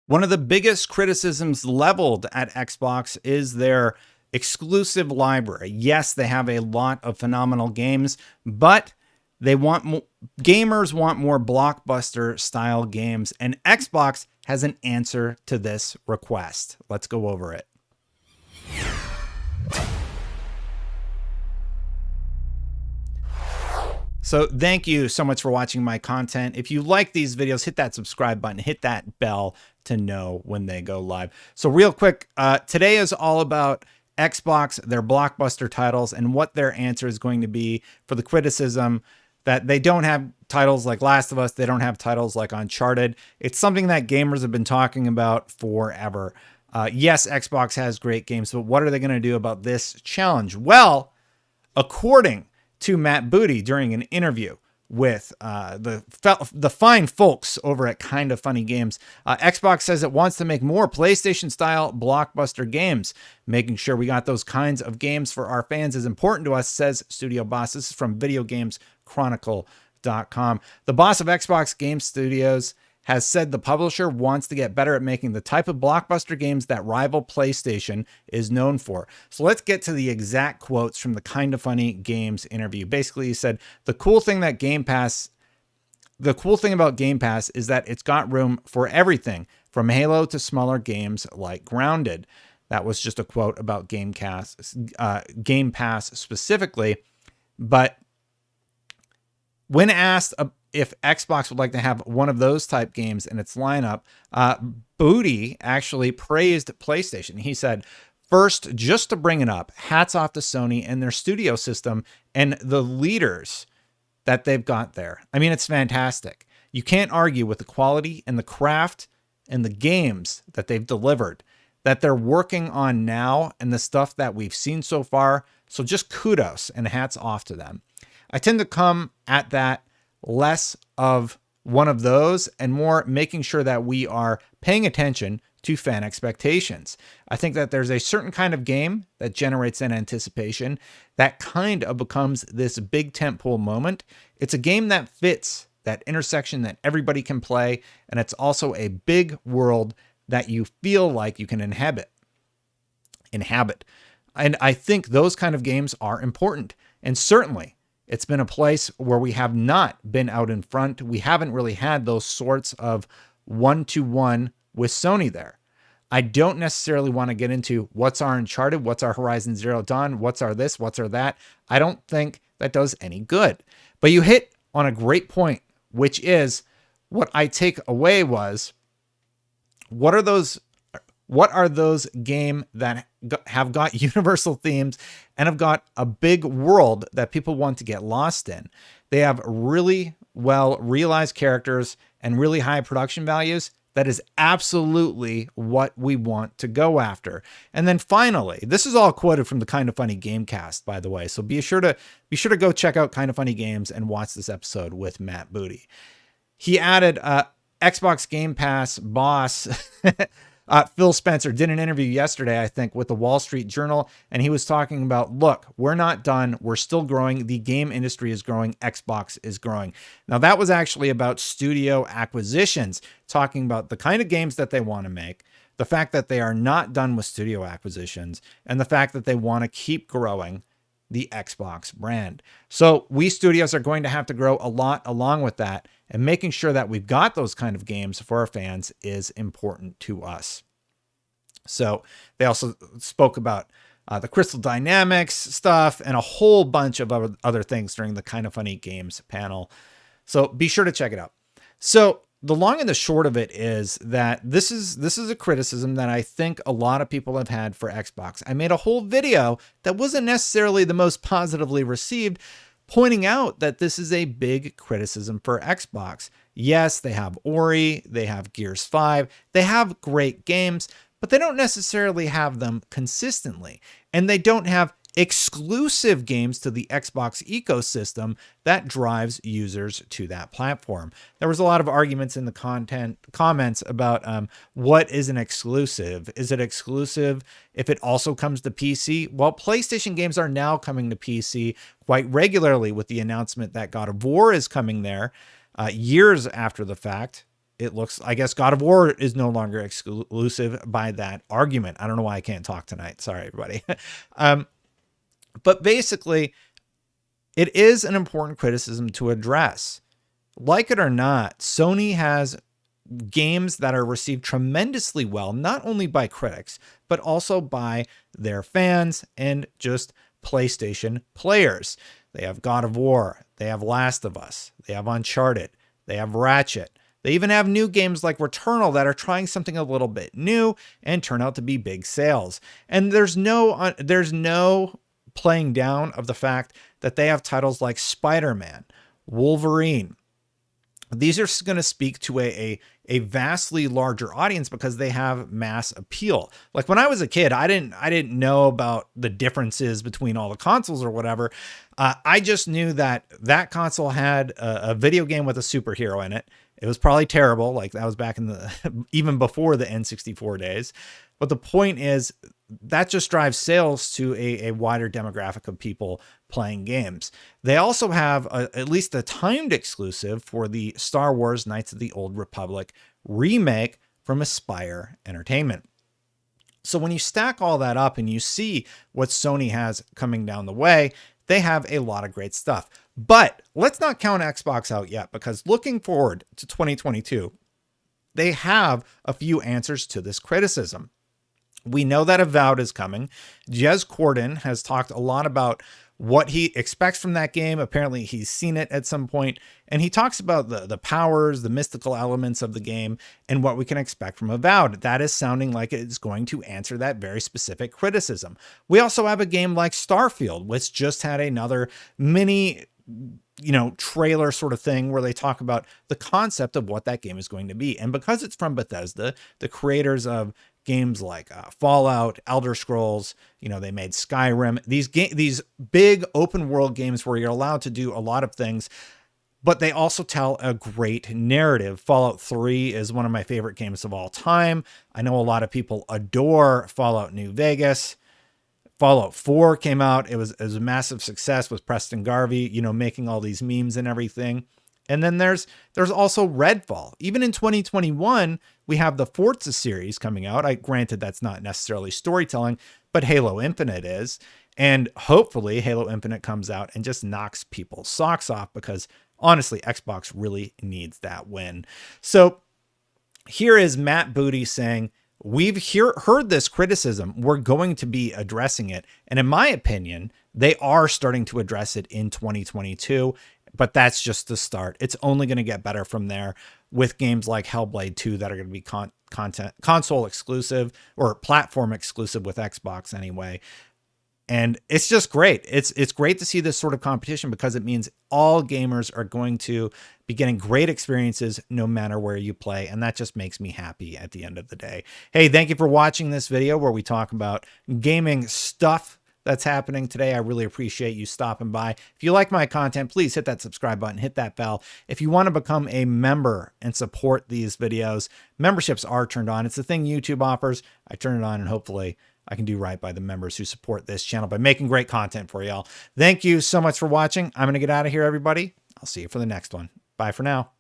One of the biggest criticisms leveled at Xbox is their exclusive library. Yes, they have a lot of phenomenal games, but they want gamers want more blockbuster style games, and Xbox has an answer to this request. Let's go over it. So thank you so much for watching my content. If you like these videos, hit that subscribe button, hit that bell to know when they go live. So real quick, today is all about Xbox, their blockbuster titles, and what their answer is going to be for the criticism that they don't have titles like Last of Us, they don't have titles like Uncharted. It's something that gamers have been talking about forever. Yes, Xbox has great games, but what are they going to do about this challenge? Well, according to Matt Booty during an interview with the fine folks over at Kinda Funny Games, Xbox says it wants to make more PlayStation-style blockbuster games. Making sure we got those kinds of games for our fans is important to us, says studio boss. This is from VideoGamesChronicle.com. The boss of Xbox Game Studios has said the publisher wants to get better at making the type of blockbuster games that rival PlayStation is known for. So let's get to the exact quotes from the Kinda Funny Games interview. Basically, he said, the cool thing about Game Pass is that it's got room for everything, from Halo to smaller games like Grounded. That was just a quote about Game Pass specifically. But when asked if Xbox would like to have one of those type games in its lineup, Booty actually praised PlayStation. He said, first, just to bring it up, hats off to Sony and their studio system and the leaders that they've got there. I mean, it's fantastic. You can't argue with the quality and the craft and the games that they've delivered, that they're working on now, and the stuff that we've seen so far. So just kudos and hats off to them. I tend to come at that less of one of those and more making sure that we are paying attention to fan expectations. I think that there's a certain kind of game that generates an anticipation that kind of becomes this big tentpole moment. It's a game that fits that intersection that everybody can play, and it's also a big world that you feel like you can inhabit. And I think those kind of games are important. And certainly it's been a place where we have not been out in front. We haven't really had those sorts of one-to-one with Sony there. I don't necessarily want to get into what's our Uncharted, what's our Horizon Zero Dawn, what's our this, what's our that. I don't think that does any good. But you hit on a great point, which is what I take away was, what are those games that have got universal themes and have got a big world that people want to get lost in? They have really well realized characters and really high production values. That is absolutely what we want to go after. And then finally, this is all quoted from the Kinda Funny Gamecast, by the way. So be sure to go check out Kinda Funny Games and watch this episode with Matt Booty. He added, Xbox Game Pass boss Phil Spencer did an interview yesterday, I think, with the Wall Street Journal, and he was talking about, look, we're not done. We're still growing. The game industry is growing. Xbox is growing. Now, that was actually about studio acquisitions, talking about the kind of games that they want to make, the fact that they are not done with studio acquisitions, and the fact that they want to keep growing the Xbox brand. So we studios are going to have to grow a lot along with that, and making sure that we've got those kind of games for our fans is important to us. So they also spoke about the Crystal Dynamics stuff and a whole bunch of other things during the Kinda Funny Games panel. So be sure to check it out. So the long and the short of it is that this is a criticism that I think a lot of people have had for Xbox. I made a whole video that wasn't necessarily the most positively received, pointing out that this is a big criticism for Xbox. Yes, they have Ori, they have Gears 5, they have great games, but they don't necessarily have them consistently. And they don't have exclusive games to the Xbox ecosystem that drives users to that platform. There was a lot of arguments in the comments about what is an exclusive. Is it exclusive if it also comes to PC? Well, PlayStation games are now coming to PC quite regularly with the announcement that God of War is coming there years after the fact. it looks, I guess God of War is no longer exclusive by that argument. I don't know why I can't talk tonight. Sorry, everybody. But basically, it is an important criticism to address. Like it or not, Sony has games that are received tremendously well, not only by critics, but also by their fans and just PlayStation players. They have God of War, they have Last of Us, they have Uncharted, they have Ratchet. They even have new games like Returnal that are trying something a little bit new and turn out to be big sales. And there's no playing down of the fact that they have titles like Spider-Man, Wolverine. These are going to speak to a vastly larger audience because they have mass appeal. Like when I was a kid, I didn't know about the differences between all the consoles or whatever. I just knew that console had a video game with a superhero in it. It was probably terrible. Like that was back in the, even before the N64 days. But the point is that just drives sales to a wider demographic of people playing games. They also have at least a timed exclusive for the Star Wars Knights of the Old Republic remake from Aspyr Entertainment. So when you stack all that up and you see what Sony has coming down the way, they have a lot of great stuff. But let's not count Xbox out yet, because looking forward to 2022, they have a few answers to this criticism. We know that Avowed is coming. Jez Corden has talked a lot about what he expects from that game. Apparently he's seen it at some point, and he talks about the powers, the mystical elements of the game, and what we can expect from Avowed. That is sounding like it's going to answer that very specific criticism. We also have a game like Starfield, which just had another mini, trailer sort of thing where they talk about the concept of what that game is going to be. And because it's from Bethesda, the creators of games like Fallout, Elder Scrolls, they made Skyrim, these big open world games where you're allowed to do a lot of things, but they also tell a great narrative. Fallout 3 is one of my favorite games of all time. I know a lot of people adore Fallout New Vegas. Fallout 4 came out. It was a massive success with Preston Garvey, making all these memes and everything. And then there's also Redfall. Even in 2021, we have the Forza series coming out. Granted, that's not necessarily storytelling, but Halo Infinite is. And hopefully Halo Infinite comes out and just knocks people's socks off, because honestly, Xbox really needs that win. So here is Matt Booty saying, we've heard this criticism. We're going to be addressing it. And in my opinion, they are starting to address it in 2022. But that's just the start. It's only going to get better from there with games like Hellblade 2 that are going to be console exclusive, or platform exclusive with Xbox anyway. And it's just great. It's great to see this sort of competition, because it means all gamers are going to be getting great experiences no matter where you play. And that just makes me happy at the end of the day. Hey, thank you for watching this video where we talk about gaming stuff that's happening today. I really appreciate you stopping by. If you like my content, please hit that subscribe button, hit that bell. If you want to become a member and support these videos, memberships are turned on. It's the thing YouTube offers. I turn it on, and hopefully I can do right by the members who support this channel by making great content for y'all. Thank you so much for watching. I'm going to get out of here, everybody. I'll see you for the next one. Bye for now.